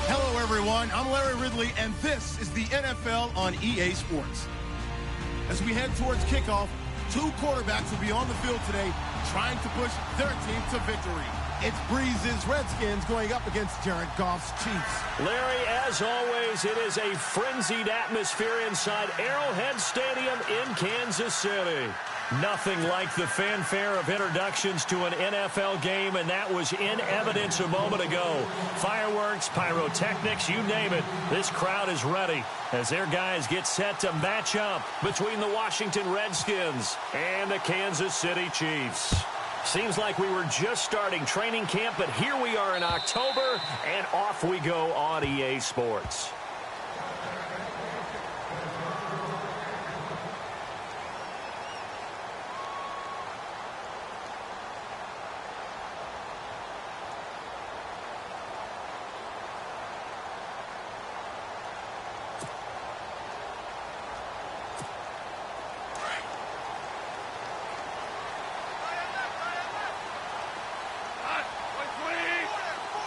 Hello, everyone. I'm Larry Ridley, and this is the NFL on EA Sports. As we head towards kickoff, two quarterbacks will be on the field today trying to push their team to victory. It's Breeze's Redskins going up against Jared Goff's Chiefs. Larry, as always, it is a frenzied atmosphere inside Arrowhead Stadium in Kansas City. Nothing like the fanfare of introductions to an NFL game, and that was in evidence a moment ago. Fireworks, pyrotechnics, you name it. This crowd is ready as their guys get set to match up between the Washington Redskins and the Kansas City Chiefs. Seems like we were just starting training camp, but here we are in October, and off we go on EA Sports.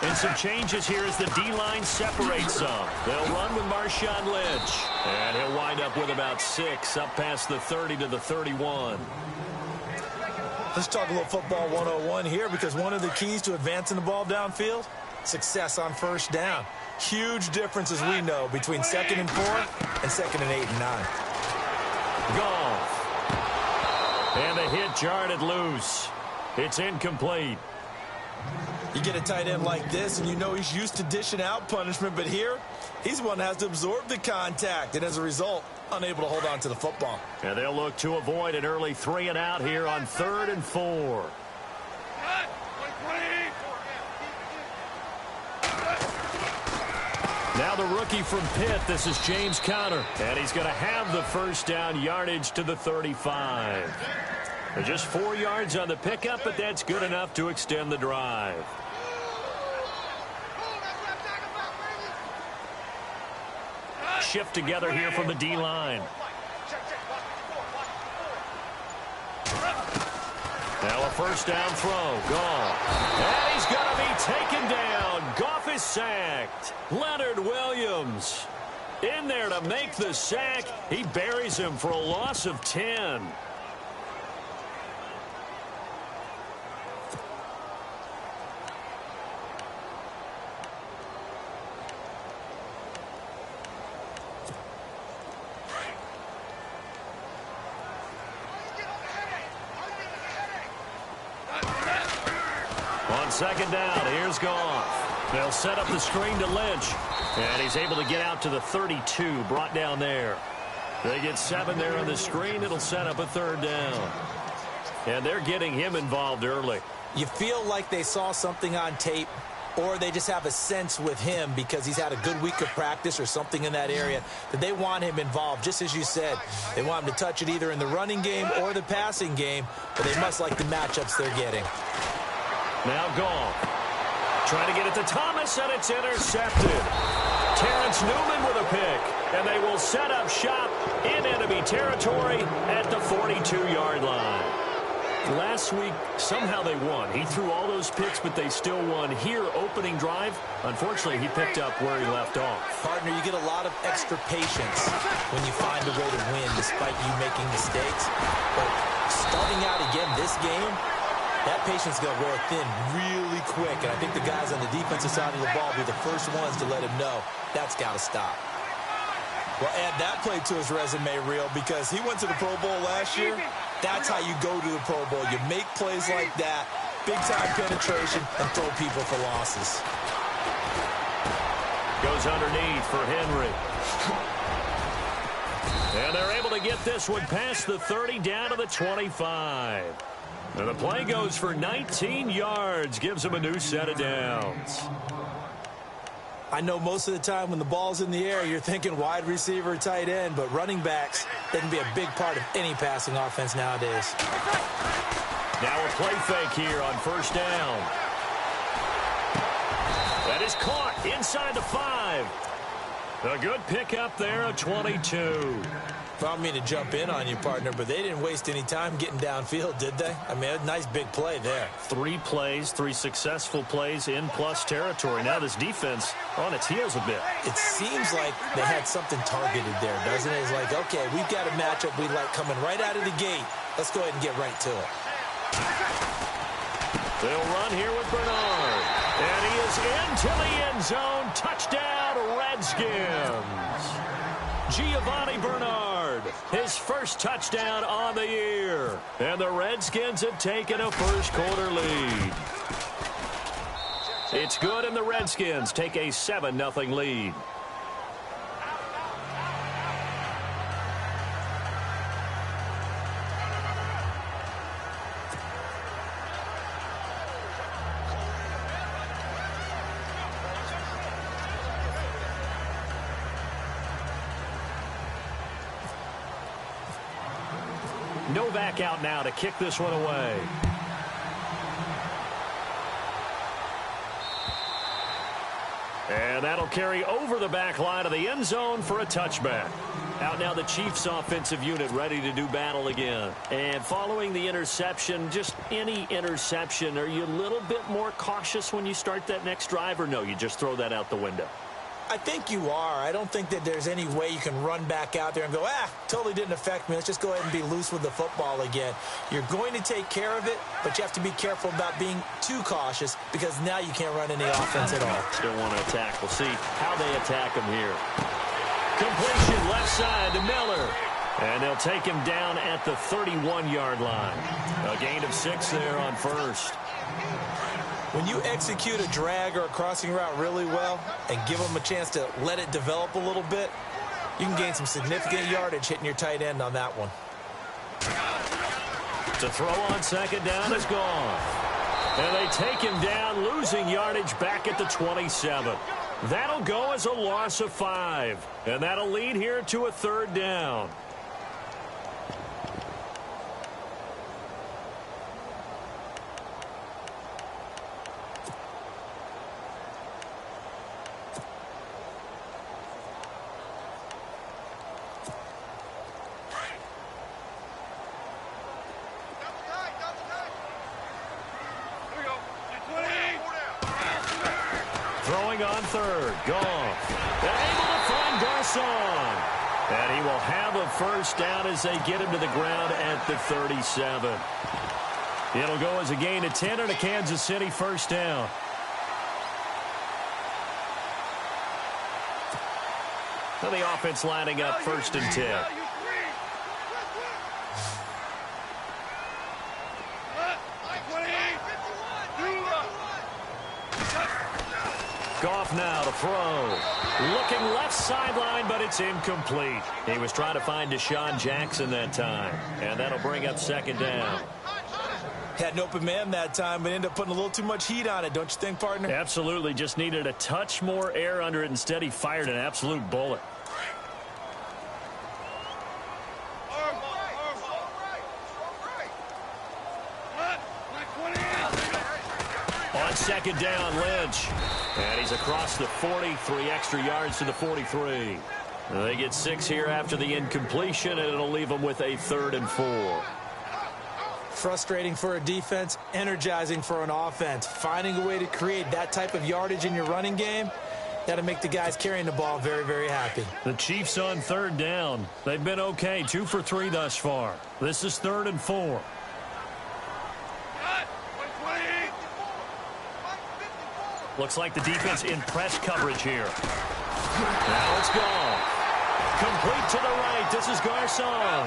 And some changes here as the D-line separates some. They'll run with Marshawn Lynch. And he'll wind up with about 6 up past the 30 to the 31. Let's talk a little football 101 here, because one of the keys to advancing the ball downfield, success on first down. Huge difference, as we know, between 2nd and 4 and 2nd and 8 and 9. Goff. And the hit jarred it loose. It's incomplete. You get a tight end like this, and you know he's used to dishing out punishment, but here, he's the one that has to absorb the contact, and as a result, unable to hold on to the football. And they'll look to avoid an early 3 and out here on 3rd and 4. Now the rookie from Pitt, this is James Conner, and he's going to have the first down yardage to the 35. They're just 4 yards on the pickup, but that's good enough to extend the drive. Shift together here from the D-line. Now a first down throw. Goff. And he's going to be taken down. Goff is sacked. Leonard Williams in there to make the sack. He buries him for a loss of 10. On 2nd down, here's Goff. They'll set up the screen to Lynch. And he's able to get out to the 32, brought down there. They get 7 there on the screen. It'll set up a 3rd down. And they're getting him involved early. You feel like they saw something on tape, or they just have a sense with him because he's had a good week of practice or something in that area that they want him involved. Just as you said, they want him to touch it either in the running game or the passing game, but they must like the matchups they're getting. Now Goff. Trying to get it to Thomas, and it's intercepted. Terrence Newman with a pick, and they will set up shop in enemy territory at the 42-yard line. Last week, somehow they won. He threw all those picks, but they still won. Here, opening drive, unfortunately, he picked up where he left off. Partner, you get a lot of extra patience when you find a way to win despite you making mistakes. But starting out again this game, that patience is going to wear thin really quick, and I think the guys on the defensive side of the ball will be the first ones to let him know that's got to stop. Well, add that play to his resume reel, because he went to the Pro Bowl last year. That's how you go to the Pro Bowl. You make plays like that, big-time penetration, and throw people for losses. Goes underneath for Henry. And they're able to get this one past the 30 down to the 25. And the play goes for 19 yards, gives them a new set of downs. I know most of the time when the ball's in the air, you're thinking wide receiver, tight end, but running backs, they can be a big part of any passing offense nowadays. Now a play fake here on first down. That is caught inside the 5. A good pickup there, a 22. I don't mean to jump in on you, partner, but they didn't waste any time getting downfield, did they? I mean, a nice big play there. 3 plays, 3 successful plays in plus territory. Now this defense on its heels a bit. It seems like they had something targeted there, doesn't it? It's like, okay, we've got a matchup we like coming right out of the gate. Let's go ahead and get right to it. They'll run here with Bernard. And he is into the end zone. Touchdown, Redskins. Giovanni Bernard, his first touchdown on the year. And the Redskins have taken a first-quarter lead. It's good, and the Redskins take a 7-0 lead. Novak out now to kick this one away. And that'll carry over the back line of the end zone for a touchback. Out now the Chiefs offensive unit ready to do battle again. And following the interception, just any interception, are you a little bit more cautious when you start that next drive, or no, you just throw that out the window? I think you are. I don't think that there's any way you can run back out there and go, totally didn't affect me. Let's just go ahead and be loose with the football again. You're going to take care of it, but you have to be careful about being too cautious because now you can't run any offense at all. Still want to attack. We'll see how they attack him here. Completion left side to Miller. And they'll take him down at the 31-yard line. A gain of 6 there on first. When you execute a drag or a crossing route really well and give them a chance to let it develop a little bit, you can gain some significant yardage hitting your tight end on that one. To throw on second down is gone. And they take him down, losing yardage back at the 27. That'll go as a loss of 5. And that'll lead here to a 3rd down. Throwing on 3rd, Goff. They're able to find Garcon. And he will have a first down as they get him to the ground at the 37. It'll go as a gain of 10 and a Kansas City first down. Now the offense lining up 1st and 10. Goff now to throw. Looking left sideline, but it's incomplete. He was trying to find Deshaun Jackson that time. And that'll bring up 2nd down. Had an open man that time, but ended up putting a little too much heat on it, don't you think, partner? Absolutely. Just needed a touch more air under it. Instead, he fired an absolute bullet. On 2nd down, Lynch. And he's across the 40, 3 extra yards to the 43. They get 6 here after the incompletion, and it'll leave them with a 3rd and 4. Frustrating for a defense, energizing for an offense. Finding a way to create that type of yardage in your running game, that'll make the guys carrying the ball very, very happy. The Chiefs on 3rd down. They've been okay, 2 for 3 thus far. This is 3rd and 4. Looks like the defense in press coverage here. Now it's gone. Complete to the right. This is Garcon.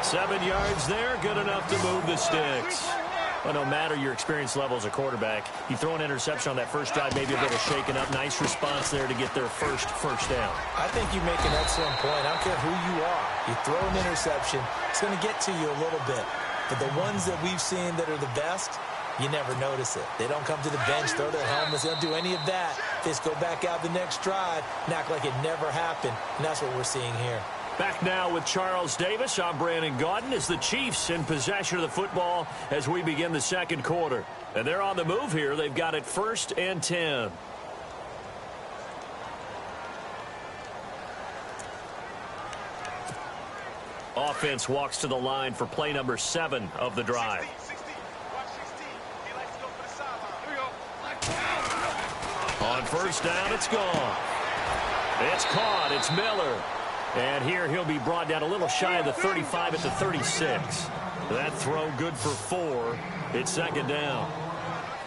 7 yards there. Good enough to move the sticks. Well, no matter your experience level as a quarterback, you throw an interception on that first drive, maybe a little shaken up. Nice response there to get their first down. I think you make an excellent point. I don't care who you are. You throw an interception, it's going to get to you a little bit. But the ones that we've seen that are the best, you never notice it. They don't come to the bench, throw their helmets. They don't do any of that. They just go back out the next drive and act like it never happened. And that's what we're seeing here. Back now with Charles Davis. I'm Brandon Gaudin as the Chiefs in possession of the football as we begin the 2nd quarter. And they're on the move here. They've got it 1st and 10. Offense walks to the line for play number 7 of the drive. On first down, it's gone. It's caught. It's Miller. And here he'll be brought down a little shy of the 35 at the 36. That throw good for 4. It's second down.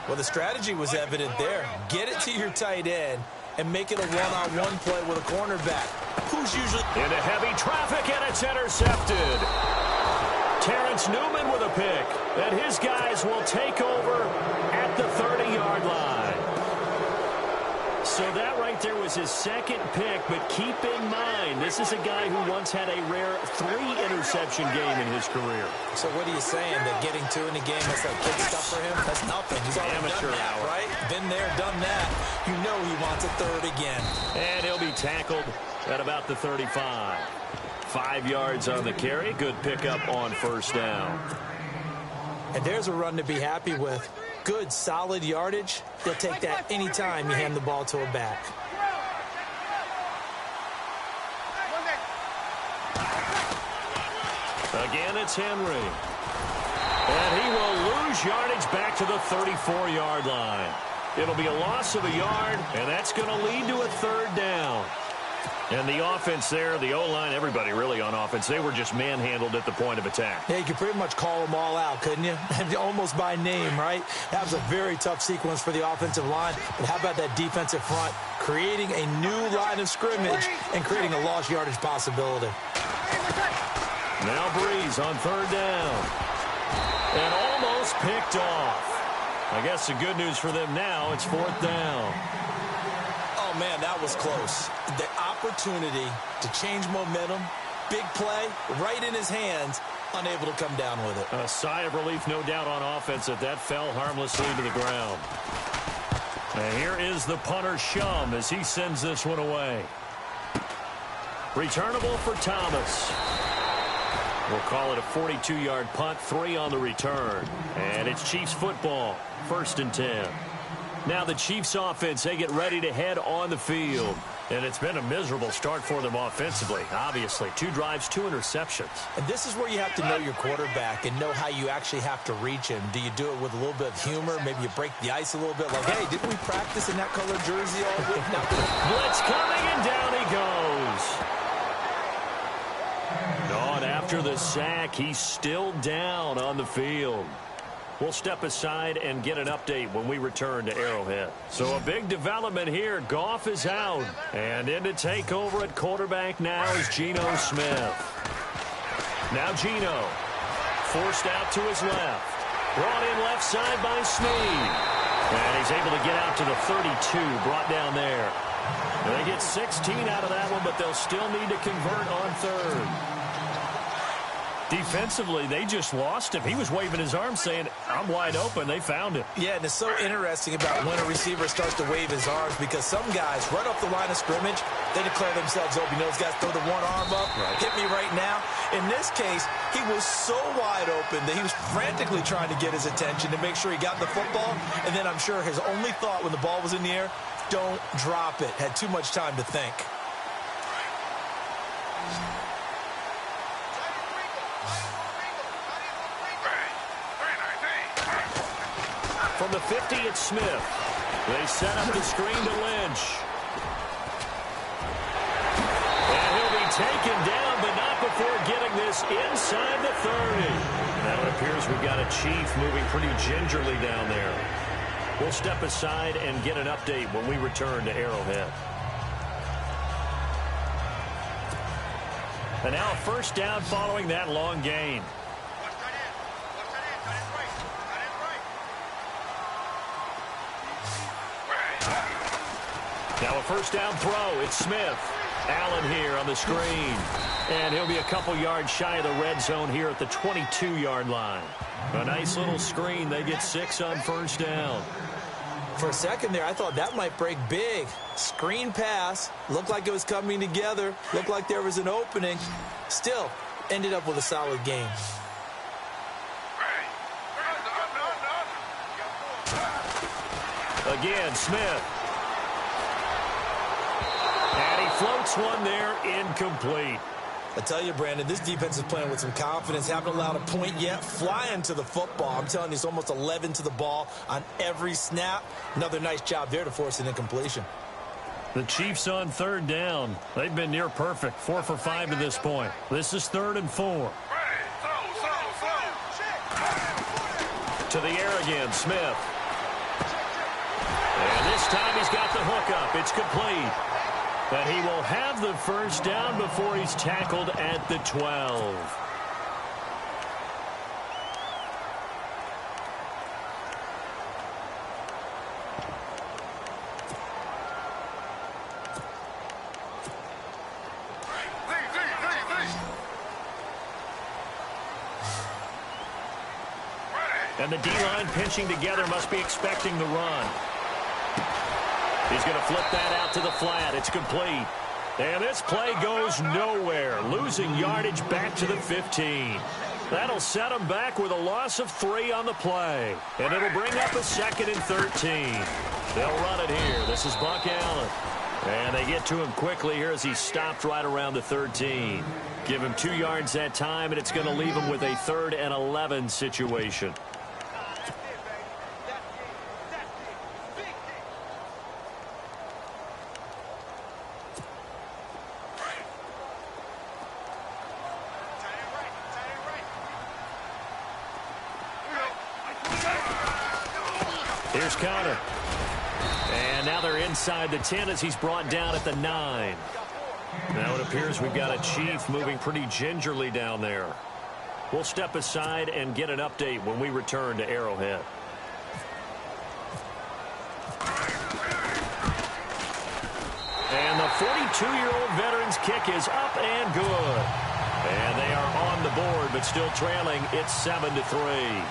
Well, the strategy was evident there. Get it to your tight end and make it a one-on-one play with a cornerback. Who's usually into heavy traffic, and it's intercepted. Terrence Newman with a pick. And his guys will take over at the 30-yard line. So that right there was his second pick, but keep in mind, this is a guy who once had a rare 3-interception game in his career. So what are you saying, that getting 2 in the game, that's like kid stuff for him? That's nothing. He's already amateur done that, hour. right? Been there, done that. You know he wants a third again. And he'll be tackled at about the 35. 5 yards on the carry. Good pickup on first down. And there's a run to be happy with. Good, solid yardage. They'll take that anytime you hand the ball to a back. Again, it's Henry. And he will lose yardage back to the 34-yard line. It'll be a loss of a yard, and that's going to lead to a third down. And the offense there, the O-line, everybody really on offense, they were just manhandled at the point of attack. Yeah, you could pretty much call them all out, couldn't you? Almost by name, right? That was a very tough sequence for the offensive line. But how about that defensive front creating a new line of scrimmage and creating a lost yardage possibility? Now Breeze on third down. And almost picked off. I guess the good news for them now, it's fourth down. Oh, man, that was close. The opportunity to change momentum, big play, right in his hands, unable to come down with it. A sigh of relief, no doubt, on offense that fell harmlessly to the ground. And here is the punter, Shum, as he sends this one away. Returnable for Thomas. We'll call it a 42-yard punt, 3 on the return. And it's Chiefs football, 1st and 10. Now the Chiefs offense, they get ready to head on the field. And it's been a miserable start for them offensively. Obviously, 2 drives, 2 interceptions. And this is where you have to know your quarterback and know how you actually have to reach him. Do you do it with a little bit of humor? Maybe you break the ice a little bit. Like, hey, didn't we practice in that color jersey all week? Blitz coming, and down he goes. And after the sack, he's still down on the field. We'll step aside and get an update when we return to Arrowhead. So a big development here. Goff is out. And in to take over at quarterback now is Geno Smith. Now Geno. Forced out to his left. Brought in left side by Snead. And he's able to get out to the 32. Brought down there. And they get 16 out of that one, but they'll still need to convert on third. Defensively, they just lost him. He was waving his arms saying, I'm wide open. They found him. Yeah, and it's so interesting about when a receiver starts to wave his arms, because some guys, right off the line of scrimmage, they declare themselves open. You know, those guys throw the one arm up, hit me right now. In this case, he was so wide open that he was frantically trying to get his attention to make sure he got the football. And then I'm sure his only thought when the ball was in the air, don't drop it. Had too much time to think. From the 50, it's Smith. They set up the screen to Lynch. And he'll be taken down, but not before getting this inside the 30. Now it appears we've got a Chief moving pretty gingerly down there. We'll step aside and get an update when we return to Arrowhead. And now a first down following that long gain. Now a first down throw. It's Smith. Allen here on the screen. And he'll be a couple yards shy of the red zone here at the 22-yard line. A nice little screen. They get 6 on first down. For a second there, I thought that might break big. Screen pass. Looked like it was coming together. Looked like there was an opening. Still, ended up with a solid game. Again, Smith. And he floats one there, incomplete. I tell you, Brandon, this defense is playing with some confidence. Haven't allowed a point yet. Flying to the football. I'm telling you, it's almost 11 to the ball on every snap. Another nice job there to force an incompletion. The Chiefs on third down. They've been near perfect. 4 for 5 to this point. This is 3rd and 4. To the air again, Smith. And this time he's got the hook up. It's complete. But he will have the first down before he's tackled at the 12. And the D-line pinching together must be expecting the run. He's going to flip that out to the flat. It's complete. And this play goes nowhere. Losing yardage back to the 15. That'll set him back with a loss of 3 on the play. And it'll bring up a 2nd and 13. They'll run it here. This is Buck Allen. And they get to him quickly here as he stopped right around the 13. Give him 2 yards that time, and it's going to leave him with a 3rd and 11 situation. Here's Connor. And now they're inside the 10 as he's brought down at the 9. Now it appears we've got a Chief moving pretty gingerly down there. We'll step aside and get an update when we return to Arrowhead. And the 42-year-old veteran's kick is up and good. And they are on the board, but still trailing. It's 7-3.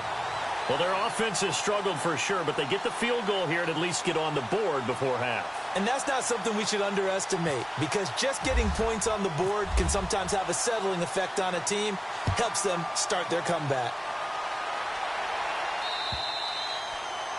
Well, their offense has struggled for sure, but they get the field goal here and at least get on the board before half. And that's not something we should underestimate, because just getting points on the board can sometimes have a settling effect on a team. Helps them start their comeback.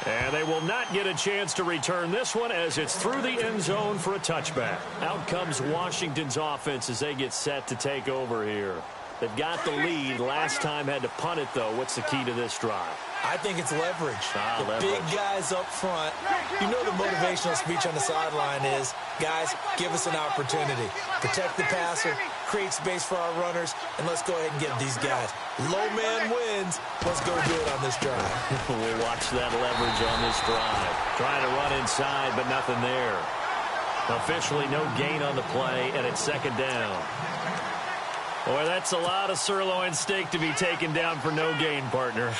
And they will not get a chance to return this one as it's through the end zone for a touchback. Out comes Washington's offense as they get set to take over here. They've got the lead. Last time had to punt it, though. What's the key to this drive? I think it's leverage. Leverage. Big guys up front. You know the motivational speech on the sideline is, guys, give us an opportunity. Protect the passer, create space for our runners, and let's go ahead and get these guys. Low man wins. Let's go do it on this drive. We'll watch that leverage on this drive. Trying to run inside, but nothing there. Officially no gain on the play, and it's 2nd down. Boy, that's a lot of sirloin steak to be taken down for no gain, partner.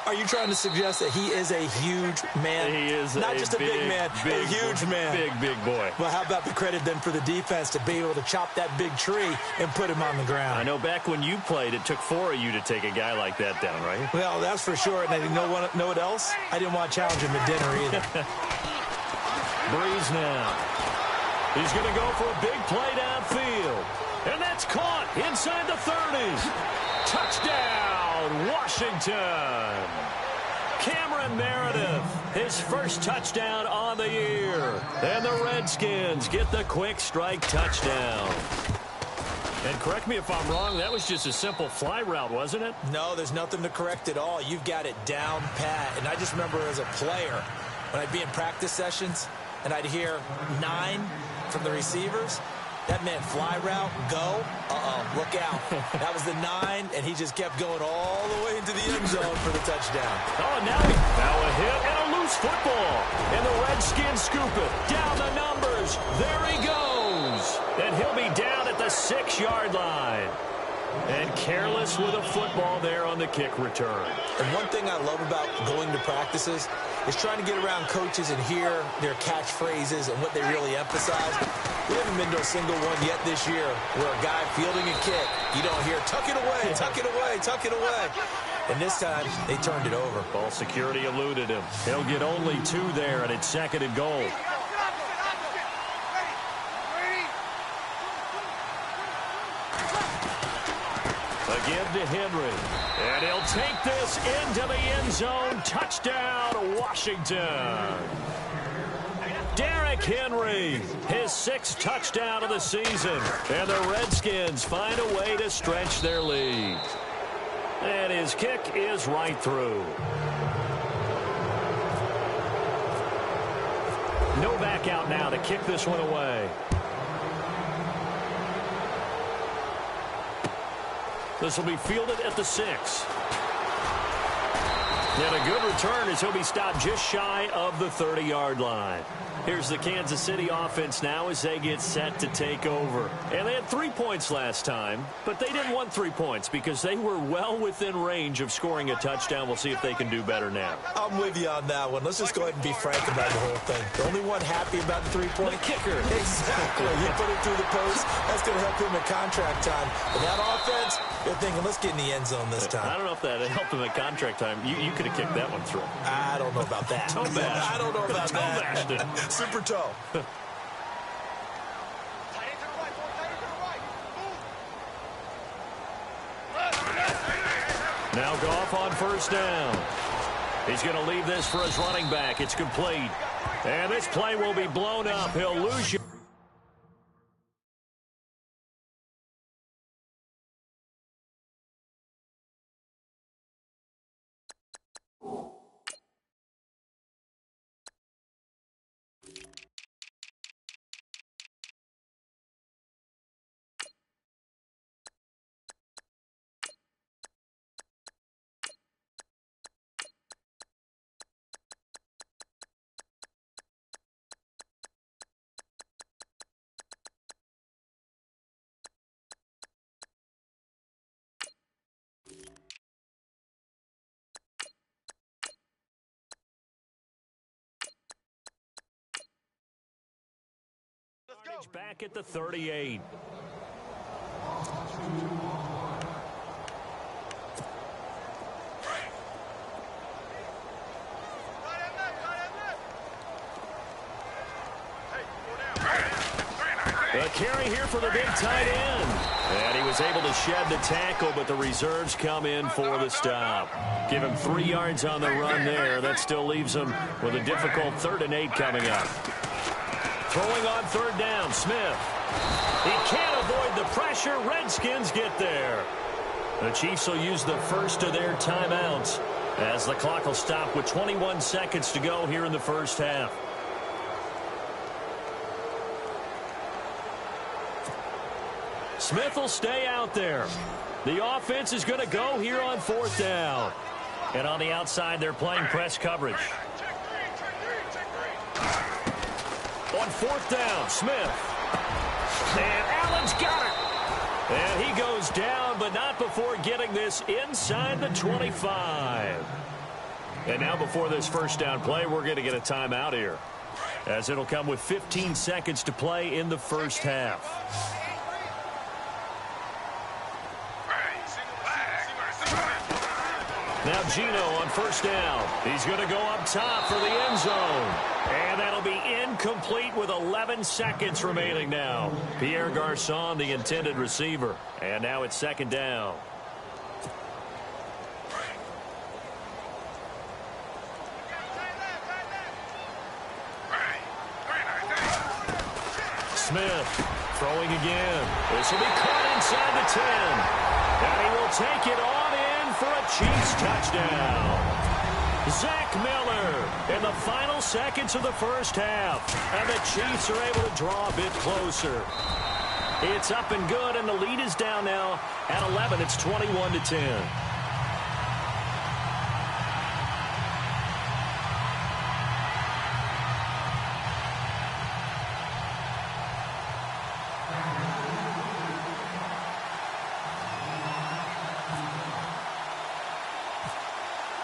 Are you trying to suggest that he is a huge man? He is not just a big man, a huge man. Big boy. Well, how about the credit then for the defense to be able to chop that big tree and put him on the ground? I know back when you played, it took 4 of you to take a guy like that down, right? Well, that's for sure. And I didn't know what else? I didn't want to challenge him at dinner either. Breeze now. He's going to go for a big play downfield. And that's caught inside the 30s. Touchdown, Washington. Cameron Meredith, his first touchdown on the year. And the Redskins get the quick strike touchdown. And correct me if I'm wrong, that was just a simple fly route, wasn't it? No, there's nothing to correct at all. You've got it down pat. And I just remember as a player, when I'd be in practice sessions, and I'd hear 9 from the receivers, that meant fly route, go, look out. That was the 9, and he just kept going all the way into the end zone for the touchdown. Oh, now a hit and a loose football. And the Redskins scoop it. Down the numbers. There he goes. And he'll be down at the 6-yard line. And careless with a football there on the kick return. And one thing I love about going to practices is trying to get around coaches and hear their catchphrases and what they really emphasize. We haven't been to a single one yet this year where a guy fielding a kick, you don't hear, tuck it away, tuck it away, tuck it away. And this time, they turned it over. Ball security eluded him. He'll get only 2 there, and it's 2nd and goal. Again to Henry. And he'll take this into the end zone. Touchdown, Washington. Derrick Henry, his 6th touchdown of the season. And the Redskins find a way to stretch their lead. And his kick is right through. No back out now to kick this one away. This will be fielded at the 6. And a good return as he'll be stopped just shy of the 30-yard line. Here's the Kansas City offense now as they get set to take over. And they had 3 points last time, but they didn't want 3 points because they were well within range of scoring a touchdown. We'll see if they can do better now. I'm with you on that one. Let's just go ahead and be frank about the whole thing. The only one happy about the 3-point? The kicker. Exactly. He put it through the post. That's going to help him at contract time. But that offense, they're thinking, let's get in the end zone this time. I don't know if that helped him at contract time. You could have kicked that one through. I don't know about that. Toe bash. I don't know about that. Bashed it. Super toe. Now Goff on first down. He's going to leave this for his running back. It's complete. And this play will be blown up. He'll lose you. Back at the 38. A carry here for the big tight end. And he was able to shed the tackle, but the reserves come in for the stop. Give him 3 yards on the run there. That still leaves him with a difficult 3rd and 8 coming up. Throwing on 3rd down, Smith. He can't avoid the pressure. Redskins get there. The Chiefs will use the first of their timeouts as the clock will stop with 21 seconds to go here in the first half. Smith will stay out there. The offense is going to go here on 4th down. And on the outside, they're playing press coverage. On 4th down, Smith. And Allen's got it. And he goes down, but not before getting this inside the 25. And now before this first down play, we're going to get a timeout here, as it'll come with 15 seconds to play in the first half. Now Gino on first down. He's going to go up top for the end zone. And that'll be incomplete with 11 seconds remaining now. Pierre Garçon, the intended receiver. And now it's 2nd down. Smith throwing again. This will be caught inside the 10. And he will take it on in for a Chiefs touchdown. Zach Miller in the final seconds of the first half. And the Chiefs are able to draw a bit closer. It's up and good, and the lead is down now at 11. It's 21-10.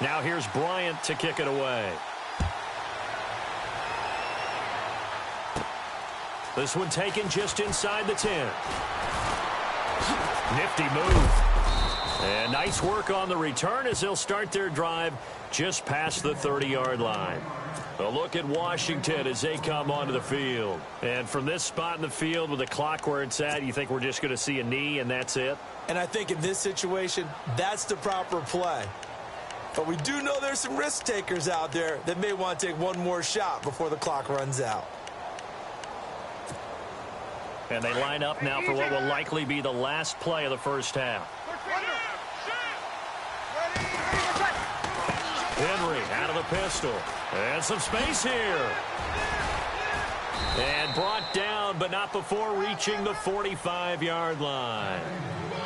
Now here's Bryant to kick it away. This one taken just inside the 10. Nifty move. And nice work on the return as they'll start their drive just past the 30-yard line. A look at Washington as they come onto the field. And from this spot in the field with the clock where it's at, you think we're just going to see a knee and that's it? And I think in this situation, that's the proper play. But we do know there's some risk takers out there that may want to take one more shot before the clock runs out. And they line up now for what will likely be the last play of the first half. Henry out of the pistol. And some space here. And brought down, but not before reaching the 45-yard line.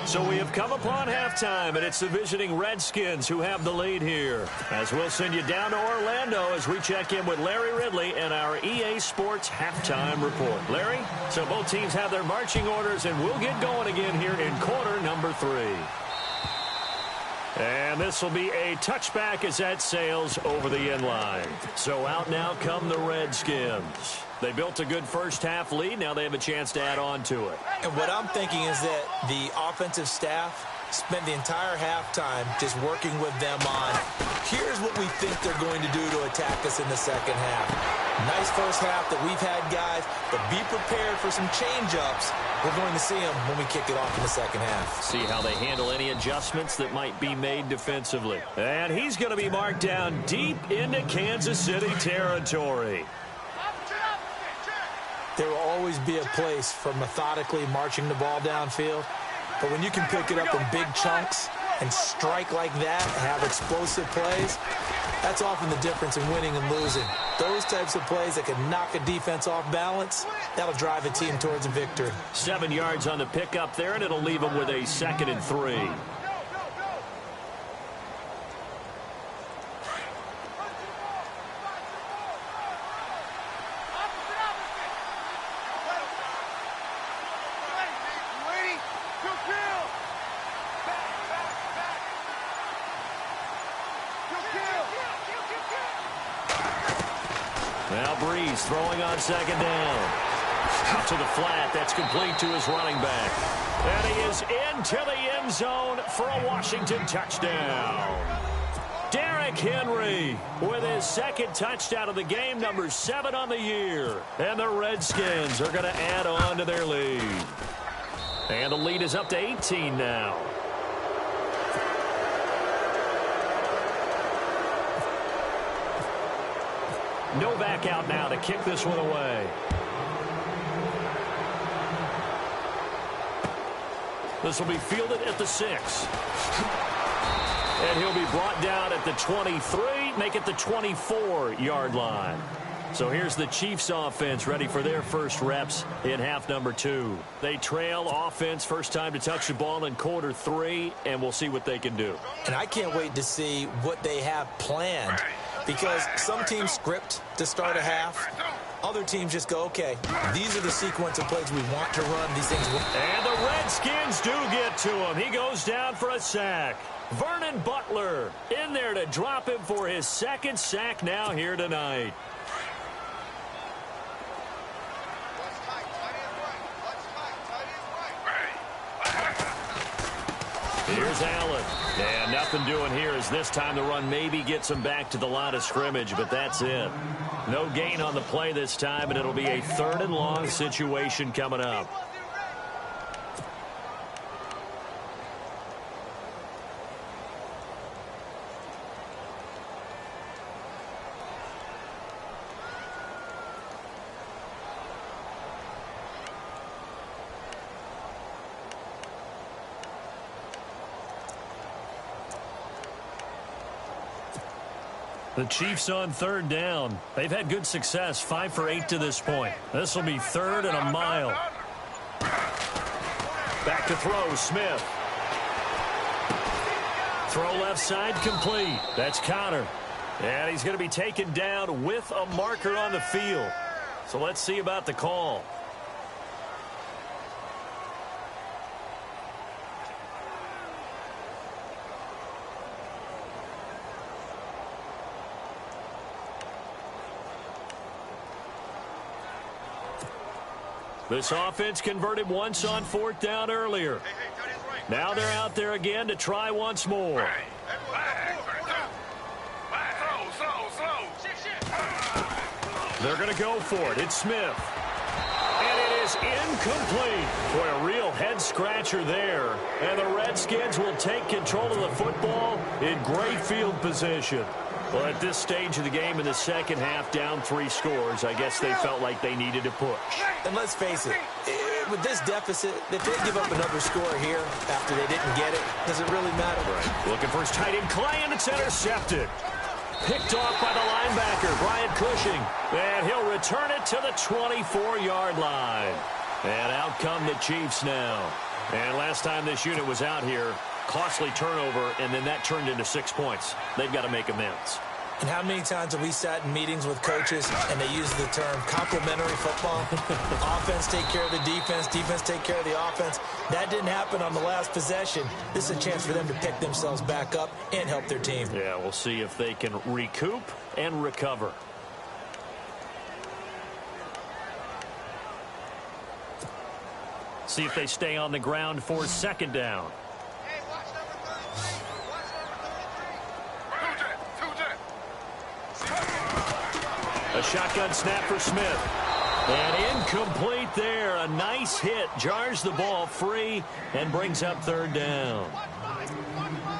So we have come upon halftime, and it's the visiting Redskins who have the lead here. As we'll send you down to Orlando as we check in with Larry Ridley and our EA Sports halftime report. Larry, so both teams have their marching orders, and we'll get going again here in quarter number 3. And this will be a touchback as that sails over the end line. So out now come the Redskins. They built a good first-half lead. Now they have a chance to add on to it. And what I'm thinking is that the offensive staff spent the entire halftime just working with them on, here's what we think they're going to do to attack us in the second half. Nice first half that we've had, guys, but be prepared for some change-ups. We're going to see them when we kick it off in the second half. See how they handle any adjustments that might be made defensively. And he's going to be marked down deep into Kansas City territory. There will always be a place for methodically marching the ball downfield. But when you can pick it up in big chunks and strike like that, have explosive plays, that's often the difference in winning and losing. Those types of plays that can knock a defense off balance, that'll drive a team towards a victory. 7 yards on the pickup there, and it'll leave them with a 2nd and 3. Now Breeze throwing on 2nd down. Out to the flat. That's complete to his running back. And he is into the end zone for a Washington touchdown. Derrick Henry with his 2nd touchdown of the game, number 7 on the year. And the Redskins are going to add on to their lead. And the lead is up to 18 now. Novak out now to kick this one away. This will be fielded at the 6. And he'll be brought down at the 23, make it the 24-yard line. So here's the Chiefs offense ready for their first reps in half number 2. They trail offense, first time to touch the ball in quarter 3, and we'll see what they can do. And I can't wait to see what they have planned, because some teams script to start a half. Other teams just go, okay, these are the sequence of plays we want to run. These things. And the Redskins do get to him. He goes down for a sack. Vernon Butler in there to drop him for his 2nd sack now here tonight. Here's Allen. And nothing doing here as this time the run maybe gets him back to the line of scrimmage, but that's it. No gain on the play this time, and it'll be a 3rd and long situation coming up. The Chiefs on 3rd down. They've had good success, 5 for 8 to this point. This will be 3rd and a mile. Back to throw, Smith. Throw left side, complete. That's Connor. And he's going to be taken down with a marker on the field. So let's see about the call. This offense converted once on 4th down earlier. Now they're out there again to try once more. They're going to go for it. It's Smith. And it is incomplete. Boy, a real head-scratcher there. And the Redskins will take control of the football in great field position. Well, at this stage of the game in the second half, down 3 scores, I guess they felt like they needed to push. And let's face it, with this deficit, if they give up another score here after they didn't get it, does it really matter? Right. Looking for his tight end, Clay, and it's intercepted. Picked off by the linebacker, Brian Cushing. And he'll return it to the 24-yard line. And out come the Chiefs now. And last time this unit was out here, costly turnover, and then that turned into 6 points. They've got to make amends. And how many times have we sat in meetings with coaches and they use the term complementary football? Offense take care of the defense, defense take care of the offense. That didn't happen on the last possession. This is a chance for them to pick themselves back up and help their team. Yeah, we'll see if they can recoup and recover. See if they stay on the ground for second down. A shotgun snap for Smith. And incomplete there. A nice hit. Jars the ball free and brings up third down.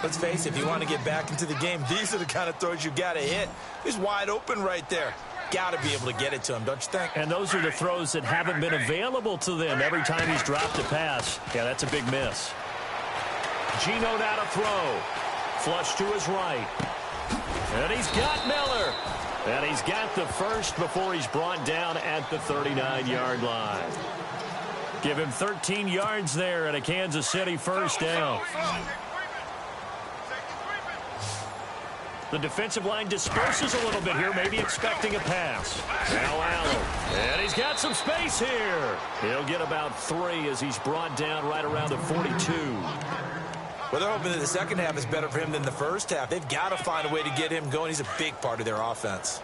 Let's face it, if you want to get back into the game, these are the kind of throws you got to hit. He's wide open right there. Got to be able to get it to him, don't you think? And those are the throws that haven't been available to them every time he's dropped a pass. Yeah, that's a big miss. Geno now to throw. Flush to his right. And he's got Miller. And he's got the first before he's brought down at the 39-yard line. Give him 13 yards there at a Kansas City first down. The defensive line disperses a little bit here, maybe expecting a pass. Now Allen. And he's got some space here. He'll get about 3 as he's brought down right around the 42. Well, they're hoping that the second half is better for him than the first half. They've got to find a way to get him going. He's a big part of their offense.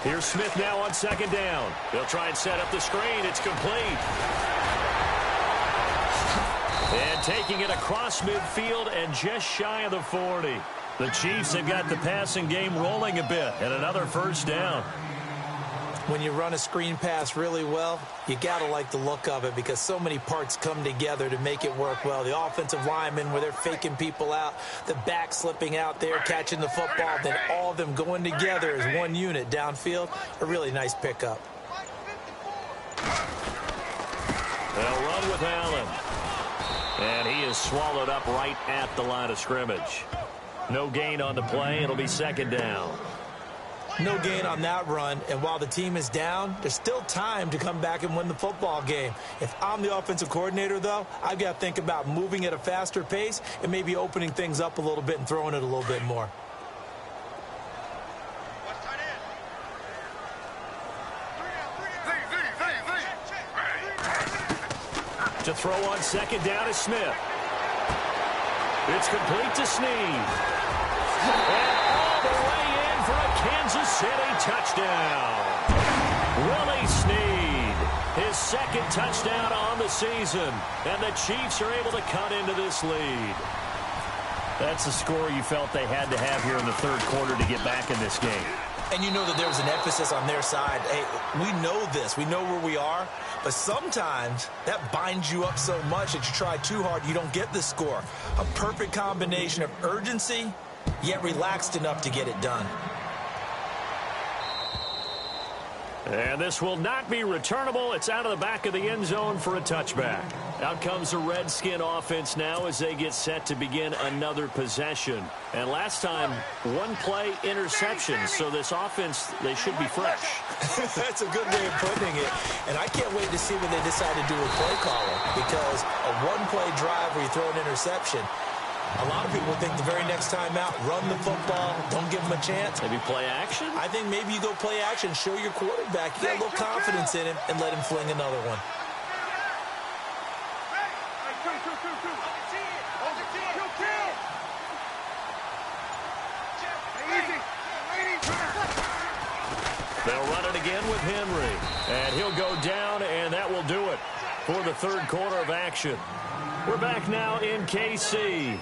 Here's Smith now on second down. They'll try and set up the screen. It's complete. And taking it across midfield and just shy of the 40. The Chiefs have got the passing game rolling a bit and another first down. When you run a screen pass really well, you got to like the look of it because so many parts come together to make it work well. The offensive linemen where they're faking people out, the back slipping out there, catching the football, then all of them going together as one unit downfield. A really nice pickup. They'll run with Allen. And he is swallowed up right at the line of scrimmage. No gain on the play. It'll be second down. No gain on that run, and while the team is down, there's still time to come back and win the football game. If I'm the offensive coordinator, though, I've got to think about moving at a faster pace and maybe opening things up a little bit and throwing it a little bit more. To throw on second down is Smith. It's complete to Snead. And all the way in for a Kansas City touchdown. Willie Snead, his second touchdown on the season. And the Chiefs are able to cut into this lead. That's the score you felt they had to have here in the third quarter to get back in this game. And you know that there was an emphasis on their side. Hey, we know this. We know where we are. But sometimes that binds you up so much that you try too hard, you don't get the score. A perfect combination of urgency, yet relaxed enough to get it done. And this will not be returnable. It's out of the back of the end zone for a touchback. Out comes the Redskin offense now as they get set to begin another possession. And last time, one play interception. So this offense, they should be fresh. That's a good way of putting it. And I can't wait to see what they decide to do with play calling. Because a one-play drive where you throw an interception, a lot of people think the very next time out, run the football, don't give them a chance. Maybe play action? I think maybe you go play action, show your quarterback, you got a little confidence in him, and let him fling another one. They'll run it again with Henry. And he'll go down, and that will do it for the third quarter of action. We're back now in KC.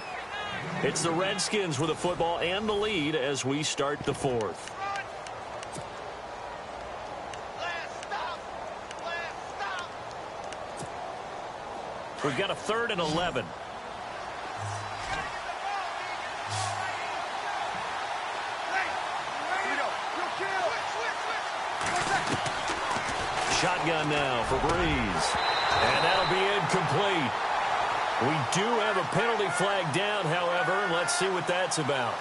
It's the Redskins with the football and the lead as we start the fourth. We've got a 3rd and 11. Shotgun now for Breeze. And that'll be incomplete. We do have a penalty flag down, however, and let's see what that's about.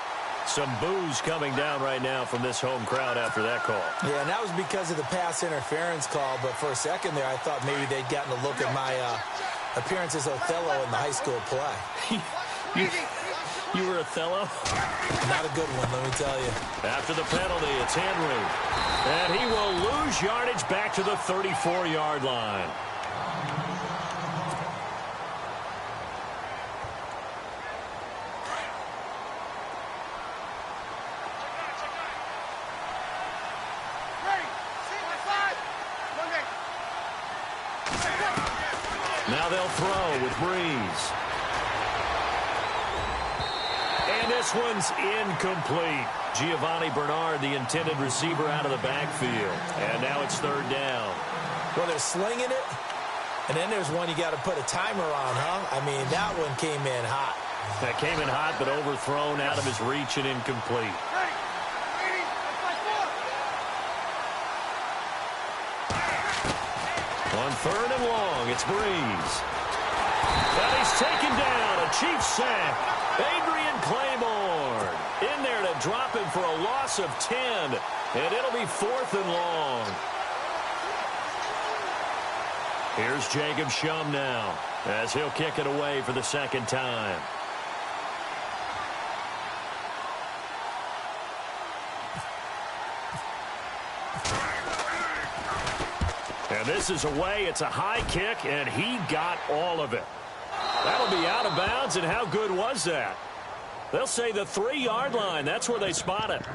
Some boos coming down right now from this home crowd after that call. Yeah, and that was because of the pass interference call, but for a second there I thought maybe they'd gotten a look at my appearance as Othello in the high school play. You were Othello? Not a good one, let me tell you. After the penalty, it's Henry. And he will lose yardage back to the 34-yard line. Now they'll throw with Breeze. And this one's incomplete. Giovanni Bernard, the intended receiver, out of the backfield. And now it's 3rd down. Well, they're slinging it. And then there's one you got to put a timer on, huh? I mean, that one came in hot. That came in hot, but overthrown out of his reach and incomplete. On 3rd and long, it's Breeze. And he's taken down. A Chiefs sack. Adrian Claiborne in there to drop him for a loss of 10. And it'll be 4th and long. Here's Jacob Shum now as he'll kick it away for the 2nd time. And this is away. It's a high kick, and he got all of it. That'll be out of bounds, and how good was that? They'll say the 3-yard line. That's where they spot it.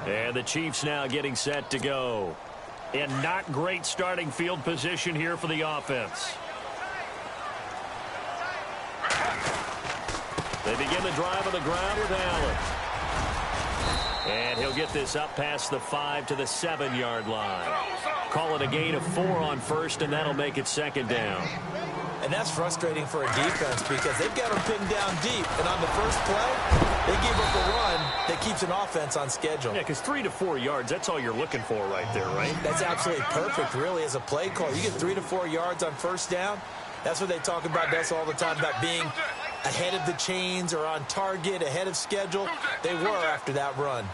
And the Chiefs now getting set to go. In not great starting field position here for the offense. They begin the drive on the ground with Allen. And he'll get this up past the 5 to the 7-yard line. Call it a gain of 4 on 1st, and that'll make it 2nd down. And that's frustrating for a defense because they've got them pinned down deep. And on the first play, they give up a run that keeps an offense on schedule. Yeah, because 3 to 4 yards, that's all you're looking for right there, right? That's absolutely perfect, really, as a play call. You get 3 to 4 yards on 1st down. That's what they talk about us all the time, about being ahead of the chains or on target, ahead of schedule. They were after that run.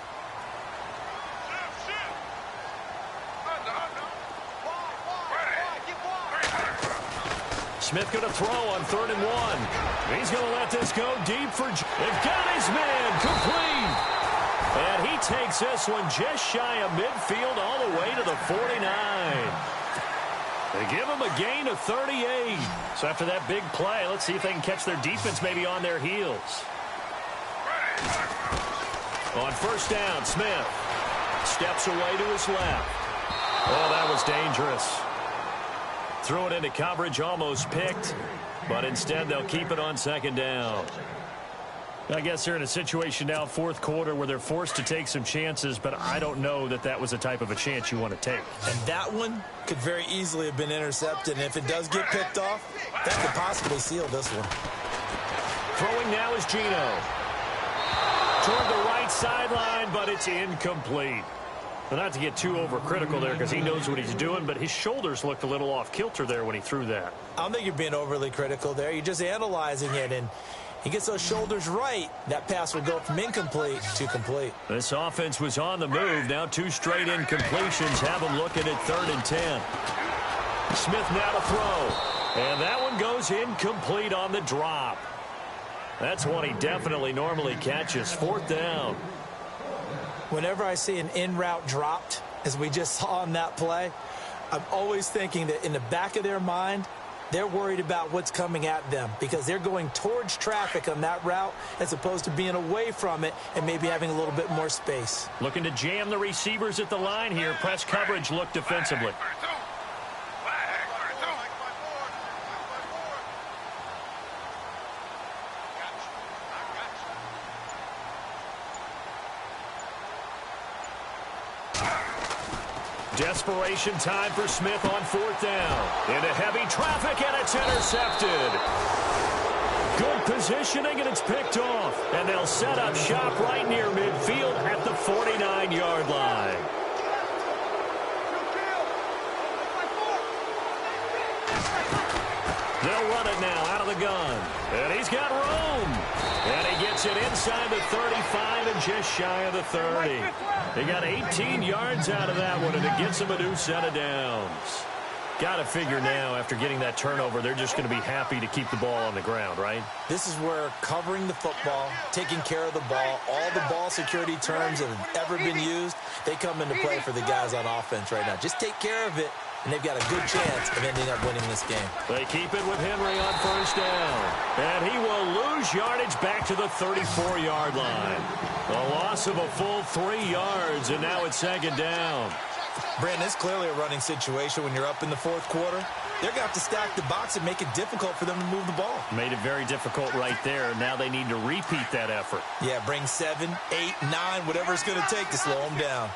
Smith going to throw on 3rd and 1. He's going to let this go deep for... They've got his man complete. And he takes this one just shy of midfield all the way to the 49. They give him a gain of 38. So after that big play, let's see if they can catch their defense maybe on their heels. On 1st down, Smith steps away to his left. Oh, that was dangerous. Threw it into coverage, almost picked, but instead they'll keep it on 2nd down. I guess they're in a situation now, 4th quarter, where they're forced to take some chances, but I don't know that that was the type of a chance you want to take. And that one could very easily have been intercepted, and if it does get picked off, that could possibly seal this one. Throwing now is Gino. Toward the right sideline, but it's incomplete. Well, not to get too overcritical there because he knows what he's doing, but his shoulders looked a little off kilter there when he threw that. I don't think you're being overly critical there. You're just analyzing it, and he gets those shoulders right. That pass will go from incomplete to complete. This offense was on the move. Now 2 straight incompletions have them looking at 3rd and 10. Smith now to throw. And that one goes incomplete on the drop. That's one he definitely normally catches. 4th down. Whenever I see an in-route dropped, as we just saw on that play, I'm always thinking that in the back of their mind, they're worried about what's coming at them because they're going towards traffic on that route as opposed to being away from it and maybe having a little bit more space. Looking to jam the receivers at the line here. Press coverage look defensively. Desperation time for Smith on 4th down. Into heavy traffic, and it's intercepted. Good positioning, and it's picked off. And they'll set up shop right near midfield at the 49-yard line. They'll run it now out of the gun. And he's got room. And he gets it inside the 35 and just shy of the 30. They got 18 yards out of that one, and it gets them a new set of downs. Got to figure now, after getting that turnover, they're just going to be happy to keep the ball on the ground, right? This is where covering the football, taking care of the ball, all the ball security terms that have ever been used, they come into play for the guys on offense right now. Just take care of it, and they've got a good chance of ending up winning this game. They keep it with Henry on 1st down. And he will lose yardage back to the 34-yard line. A loss of a full 3 yards, and now it's 2nd down. Brandon, it's clearly a running situation when you're up in the 4th quarter. They're going to have to stack the box and make it difficult for them to move the ball. Made it very difficult right there. Now they need to repeat that effort. Yeah, bring 7, 8, 9, whatever it's going to take to slow them down.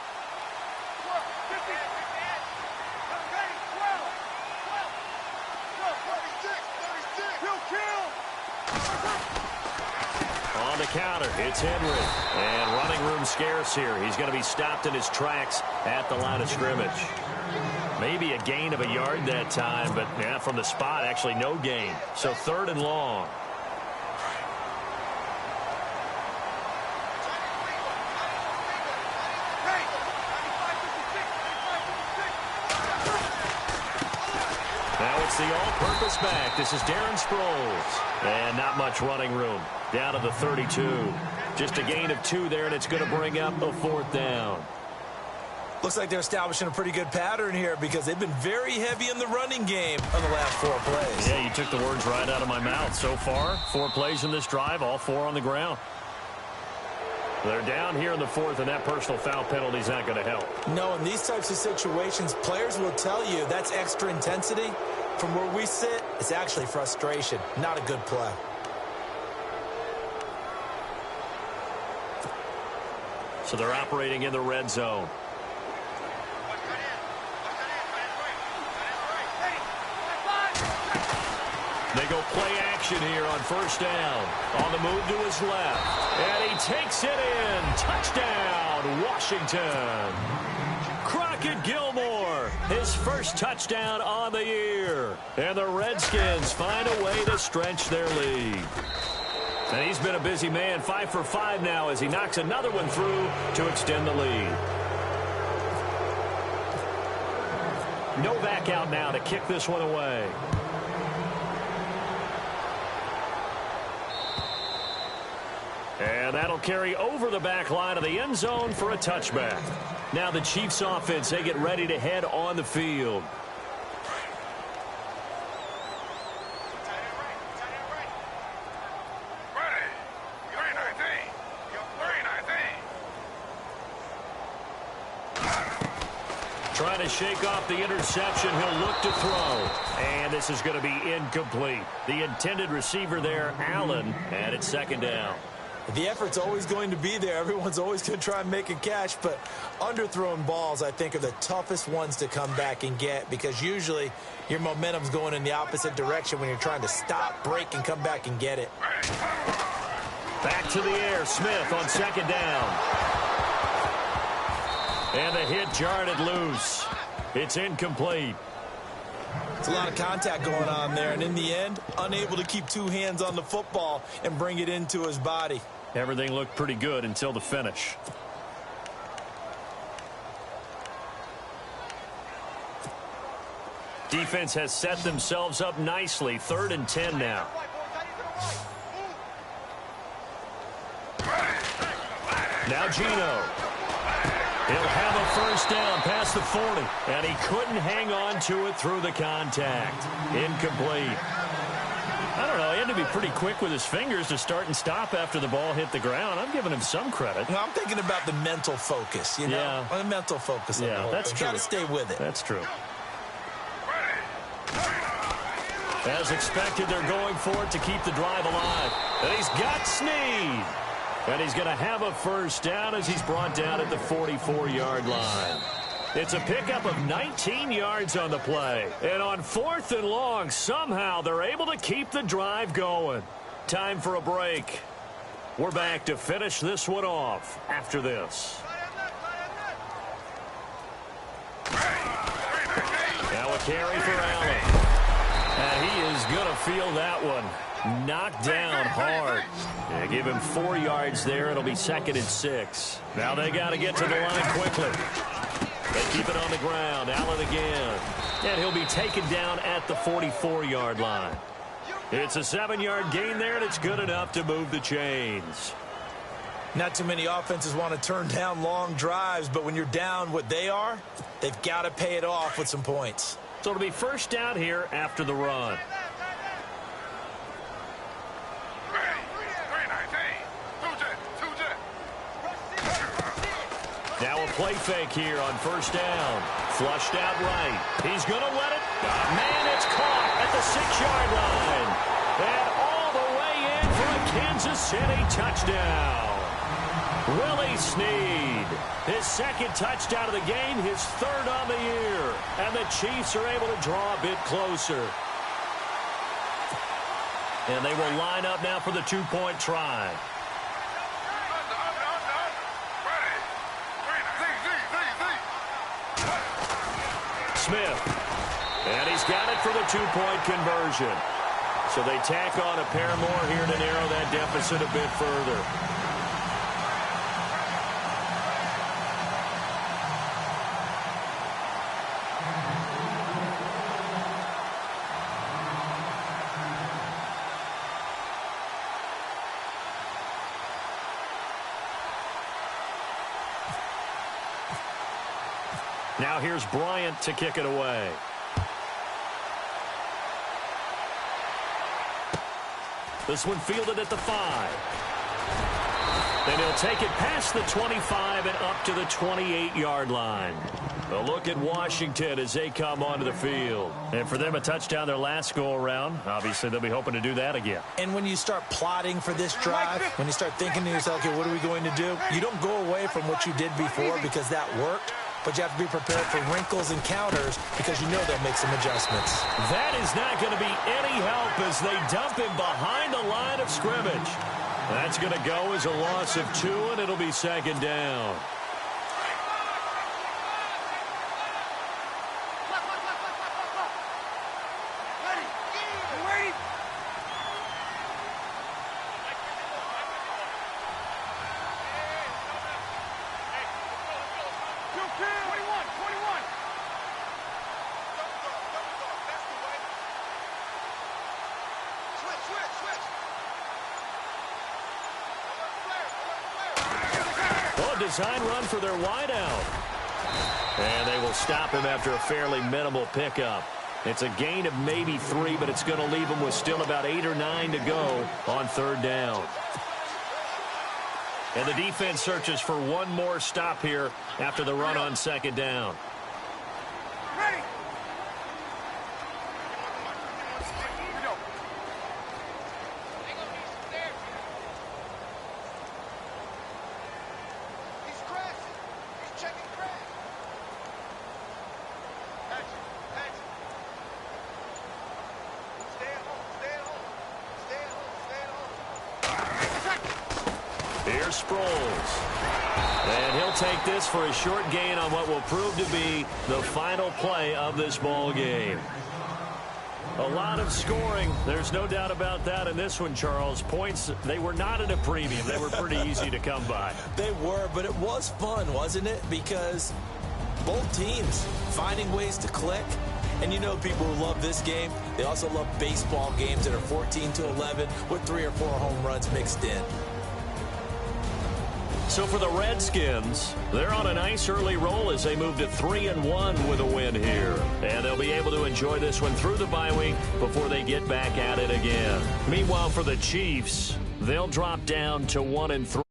On the counter, it's Henry. And running room scarce here. He's going to be stopped in his tracks at the line of scrimmage. Maybe a gain of a yard that time, but yeah, from the spot, actually no gain. So 3rd and long. Now it's the all-purpose back. This is Darren Sproles. And not much running room. Down to the 32. Just a gain of 2 there, and it's going to bring up a 4th down. Looks like they're establishing a pretty good pattern here because they've been very heavy in the running game on the last 4 plays. Yeah, you took the words right out of my mouth. So far, 4 plays in this drive, all 4 on the ground. They're down here in the 4th, and that personal foul penalty is not going to help. No, in these types of situations, players will tell you that's extra intensity. From where we sit, it's actually frustration, not a good play. So they're operating in the red zone. They go play action here on 1st down. On the move to his left. And he takes it in. Touchdown, Washington. Crockett Gilmore, his first touchdown on the year. And the Redskins find a way to stretch their lead. And he's been a busy man, 5 for 5 now as he knocks another one through to extend the lead. Novak out now to kick this one away. And that'll carry over the back line of the end zone for a touchback. Now the Chiefs offense, they get ready to head on the field. Trying to shake off the interception. He'll look to throw. And this is going to be incomplete. The intended receiver there, Allen, and it's 2nd down. The effort's always going to be there. Everyone's always going to try and make a catch, but underthrown balls, I think, are the toughest ones to come back and get because usually your momentum's going in the opposite direction when you're trying to stop, break, and come back and get it. Back to the air. Smith on 2nd down. And the hit jarred it loose. It's incomplete. It's a lot of contact going on there, and in the end, unable to keep 2 hands on the football and bring it into his body. Everything looked pretty good until the finish. Defense has set themselves up nicely. 3rd and 10 now. Now Gino. He'll have a 1st down past the 40. And he couldn't hang on to it through the contact. Incomplete. I don't know. He had to be pretty quick with his fingers to start and stop after the ball hit the ground. I'm giving him some credit. Well, I'm thinking about the mental focus, you know? Yeah. The mental focus. Yeah, that's true. Got to stay with it. That's true. As expected, they're going for it to keep the drive alive. And he's got Snead. And he's going to have a 1st down as he's brought down at the 44-yard line. It's a pickup of 19 yards on the play. And on 4th and long, somehow they're able to keep the drive going. Time for a break. We're back to finish this one off after this. Now a carry for Allen. And he is going to feel that one. Knocked down hard. They give him 4 yards there. It'll be 2nd and 6. Now they got to get to the line quickly. They keep it on the ground. Allen again. And he'll be taken down at the 44-yard line. It's a 7-yard gain there, and it's good enough to move the chains. Not too many offenses want to turn down long drives, but when you're down what they are, they've got to pay it off with some points. So it'll be first down here after the run. Now a play fake here on first down. Flushed out right. He's going to let it. Man, it's caught at the 6-yard line. And all the way in for a Kansas City touchdown. Willie Snead. His 2nd touchdown of the game, his 3rd on the year. And the Chiefs are able to draw a bit closer. And they will line up now for the 2-point try. Smith. And he's got it for the 2-point conversion. So they tack on a pair more here to narrow that deficit a bit further. Now here's Bryant to kick it away. This one fielded at the 5. Then he'll take it past the 25 and up to the 28-yard line. A look at Washington as they come onto the field. And for them, a touchdown their last go-around. Obviously, they'll be hoping to do that again. And when you start plotting for this drive, when you start thinking to yourself, okay, what are we going to do? You don't go away from what you did before because that worked. But you have to be prepared for wrinkles and counters because you know they'll make some adjustments. That is not going to be any help as they dump him behind the line of scrimmage. That's going to go as a loss of 2, and it'll be 2nd down. Design run for their wideout. And they will stop him after a fairly minimal pickup. It's a gain of maybe 3, but it's going to leave him with still about 8 or 9 to go on 3rd down. And the defense searches for one more stop here after the run on 2nd down. Ready. Here's Sproles. And he'll take this for a short gain on what will prove to be the final play of this ball game. A lot of scoring. There's no doubt about that in this one, Charles. Points, they were not at a premium. They were pretty easy to come by. They were, but it was fun, wasn't it? Because both teams finding ways to click. And you know people who love this game, they also love baseball games that are 14-11 with 3 or 4 home runs mixed in. So for the Redskins, they're on a nice early roll as they move to 3-1 with a win here. And they'll be able to enjoy this one through the bye week before they get back at it again. Meanwhile, for the Chiefs, they'll drop down to 1-3.